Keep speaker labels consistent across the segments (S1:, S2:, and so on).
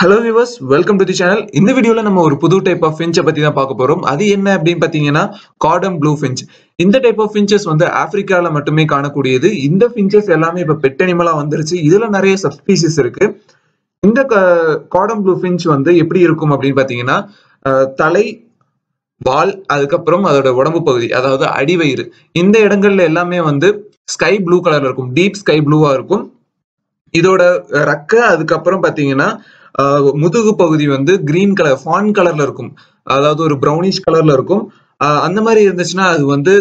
S1: Hello viewers, welcome to the channel. இந்த வீடியோல நம்ம ஒரு புது டைப் ஆஃப் ஃபின்ச் பத்தி தான் பார்க்க போறோம். அது என்ன அப்படின்னு பாத்தீங்கன்னா கார்டம் ப்ளூ ஃபின்ச். இந்த டைப் ஆஃப் ஃபின்ச்சஸ் வந்து ஆப்பிரிக்கால மட்டுமே காணக்கூடியது. இந்த ஃபின்ச்சஸ் எல்லாமே இப்ப பெட் அனிமலா வந்துருச்சு. இதுல நிறைய சப்ஸ்பீசிஸ் இருக்கு. இந்த கார்டம் ப்ளூ ஃபின்ச் வந்து எப்படி இருக்கும் அப்படின்னு பாத்தீங்கன்னா தலை, வால், அதுக்கப்புறம் அதோட உடம்பு பகுதி, அதாவது அடிவயிறு, இந்த இடங்கள்ல எல்லாமே வந்து ஸ்கை ப்ளூ கலர்ல இருக்கும். டீப் ஸ்கை ப்ளூவா இருக்கும். இதோட ரெக்க அதுக்கப்புறம் பாத்தீங்கன்னா முதுகு பகுதி வந்து கிரீன் கலர் ஃபான் கலர்ல இருக்கும். அதாவது ஒரு ப்ரௌனிஷ் கலர்ல இருக்கும். அந்த மாதிரி இருந்துச்சுன்னா அது வந்து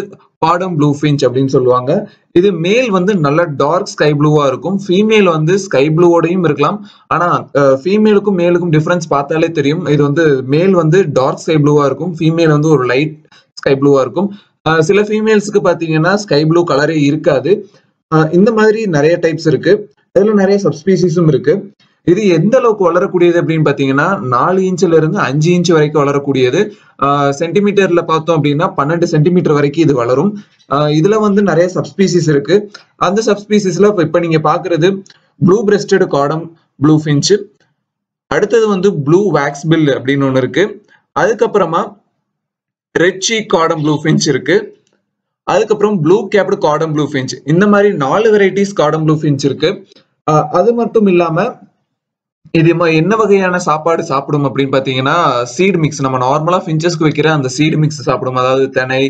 S1: கார்டம் ப்ளூ ஃபின்ச் அப்படின்னு சொல்லுவாங்க. இது மேல் வந்து நல்ல டார்க் ஸ்கை ப்ளூவா இருக்கும். ஃபீமேல் வந்து ஸ்கை ப்ளூவோடையும் இருக்கலாம். ஆனா ஃபீமேலுக்கும் மேலுக்கும் டிஃபரன்ஸ் பார்த்தாலே தெரியும். இது வந்து மேல் வந்து டார்க் ஸ்கை ப்ளூவா இருக்கும். ஃபீமேல் வந்து ஒரு லைட் ஸ்கை ப்ளூவா இருக்கும். சில ஃபீமேல்ஸ்க்கு பாத்தீங்கன்னா ஸ்கை ப்ளூ கலரே இருக்காது. இந்த மாதிரி நிறைய டைப்ஸ் இருக்கு. அதுல நிறைய சப்ஸ்பீசிஸும் இருக்கு. இது எந்த அளவுக்கு வளரக்கூடியது அப்படின்னு பாத்தீங்கன்னா 4 இன்ச்ல இருந்து 5 இன்ச் வரைக்கும் வளரக்கூடியது. சென்டிமீட்டர்ல பார்த்தோம் அப்படின்னா 12 சென்டிமீட்டர் வரைக்கும் இது வளரும். இதுல வந்து நிறைய சப்ஸ்பீசிஸ் இருக்கு. அந்த சப்ஸ்பீசிஸ்ல இப்ப நீங்க பாக்குறது ப்ளூ பிரஸ்டட் கார்டம் ப்ளூ ஃபின்ச். அடுத்தது வந்து ப்ளூ வேக்ஸ் பில் அப்படின்னு ஒண்ணு இருக்கு. அதுக்கப்புறமா ரெட் சீக் கார்டம் ப்ளூ ஃபின்ச் இருக்கு. அதுக்கப்புறம் ப்ளூ கேப்டு கார்டம் ப்ளூ ஃபின்ச். இந்த மாதிரி 4 வெரைட்டிஸ் கார்டம் ப்ளூ ஃபின்ச் இருக்கு. அது மட்டும் இல்லாம இது என்ன வகையான சாப்பாடு சாப்பிடும் அப்படின்னு பாத்தீங்கன்னா சீட் மிக்ஸ். நம்ம நார்மலா ஃபின்ச்சஸ்க்கு வைக்கிற அந்த சீட் மிக்ஸ் சாப்பிடும். அதாவது திணை,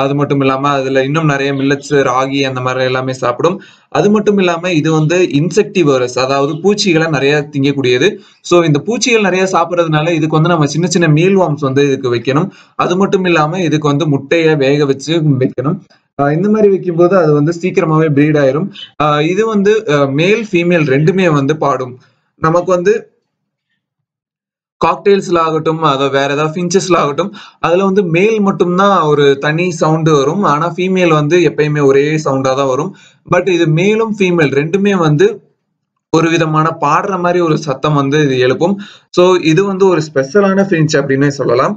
S1: அது மட்டும் இல்லாம அதுல இன்னும் நிறைய மில்லட்ஸ், ராகி, அந்த மாதிரி எல்லாமே சாப்பிடும். அது மட்டும் இல்லாம இது வந்து இன்செக்டிவரஸ், அதாவது பூச்சிகளை நிறைய திங்கக்கூடியது. சோ இந்த பூச்சிகள் நிறைய சாப்பிடறதுனால இதுக்கு வந்து நம்ம சின்ன சின்ன மீல் வார்ம்ஸ் வந்து இதுக்கு வைக்கணும். அது மட்டும் இல்லாம இதுக்கு வந்து முட்டையை வேக வச்சு வைக்கணும். இந்த மாதிரி வைக்கும்போது அது வந்து சீக்கிரமாவே பிரீட் ஆயிரும். இது வந்து மேல் ஃபீமேல் ரெண்டுமே வந்து பாடும். நமக்கு வந்து காக்டெயில்ஸ்ல ஆகட்டும், அதை வேற ஏதாவது ஃபின்ச்சஸ்ல ஆகட்டும், அதுல வந்து மேல் மட்டும்தான் ஒரு தனி சவுண்ட் வரும். ஆனா ஃபீமேல் வந்து எப்பயுமே ஒரே சவுண்டா தான் வரும். பட் இது மேலும் ஃபீமேல் ரெண்டுமே வந்து ஒரு விதமான பாடுற மாதிரி ஒரு சத்தம் வந்து இது எழுப்பும். சோ இது வந்து ஒரு ஸ்பெஷலான ஃபின்ச் அப்படின்னு சொல்லலாம்.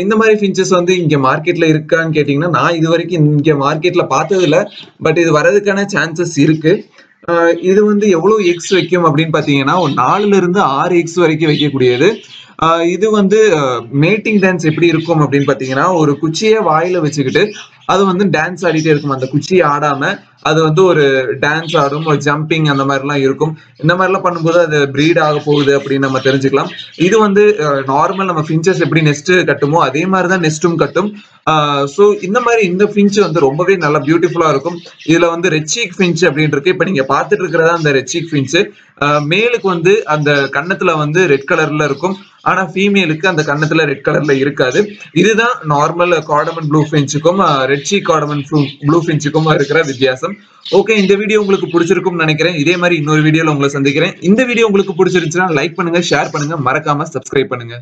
S1: இந்த மாதிரி ஃபின்ச்சஸ் வந்து இங்க மார்க்கெட்ல இருக்கான்னு கேட்டீங்கன்னா நான் இது வரைக்கும் இங்க மார்க்கெட்ல பார்த்தது இல்ல. பட் இது வர்றதுக்கான சான்சஸ் இருக்கு. இது வந்து எவ்வளவு எக்ஸ் வைக்கும் அப்படின்னு பாத்தீங்கன்னா 4ல இருந்து 6 எக்ஸ் வரைக்கும் வைக்கக்கூடியது. இது வந்து மேட்டிங் டான்ஸ் எப்படி இருக்கும் அப்படின்னு பாத்தீங்கன்னா ஒரு குச்சியை வாயில வச்சுக்கிட்டு அது வந்து டான்ஸ் ஆடிட்டே இருக்கும். அந்த குச்சியை ஆடாம அது வந்து ஒரு டான்ஸ் ஆடும், ஒரு ஜம்பிங், அந்த மாதிரி எல்லாம் இருக்கும். இந்த மாதிரி எல்லாம் பண்ணும்போது அது பிரீட் ஆக போகுது அப்படின்னு நம்ம தெரிஞ்சுக்கலாம். இது வந்து நார்மல் நம்ம ஃபின்ச்சஸ் எப்படி நெஸ்ட் கட்டுமோ அதே மாதிரிதான் நெஸ்டும் கட்டும். சோ இந்த மாதிரி இந்த ஃபின்ச் வந்து ரொம்பவே நல்லா பியூட்டிஃபுல்லா இருக்கும். இதுல வந்து ரெட் சீக் ஃபின்ச் அப்படின்னு இருக்கு. இப்ப நீங்க பாத்துட்டு இருக்கிறதா அந்த ரெட் சீக் ஃபின்ச். மேலுக்கு வந்து அந்த கன்னத்துல வந்து ரெட் கலர்ல இருக்கும். ஆனா ஃபீமேலுக்கு அந்த கன்னத்துல ரெட் கலர்ல இருக்காது. இதுதான் நார்மல் கார்டமன் ப்ளூ ஃபின்ச்சுக்கும் ரெட் சீக் கார்டமன் ப்ளூ ஃபின்ச்சுக்கும் இருக்கிற வித்தியாசம். ஓகே, இந்த வீடியோ உங்களுக்கு பிடிச்சிருக்கும்னு நினைக்கிறேன். இதே மாதிரி இன்னொரு வீடியோல உங்களை சந்திக்கிறேன். இந்த வீடியோ உங்களுக்கு பிடிச்சிருந்துச்சுன்னா லைக் பண்ணுங்க, ஷேர் பண்ணுங்க, மறக்காம சப்ஸ்கிரைப் பண்ணுங்க.